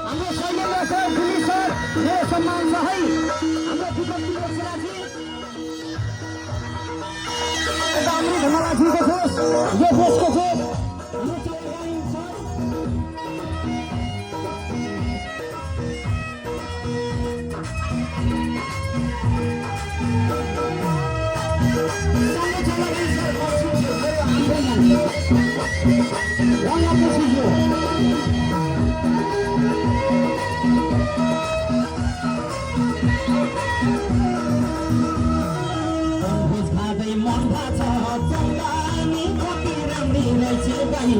हाम्रो Shailendra sir Dilip sir मेरो सम्मान छ है हाम्रो विपक्षीको साथी अमृत धमलाजीको जोस यो देशको जोस हाम्रो चौधरी सर मन भाछ जङ्गानी कति राम्री रहेछ गाई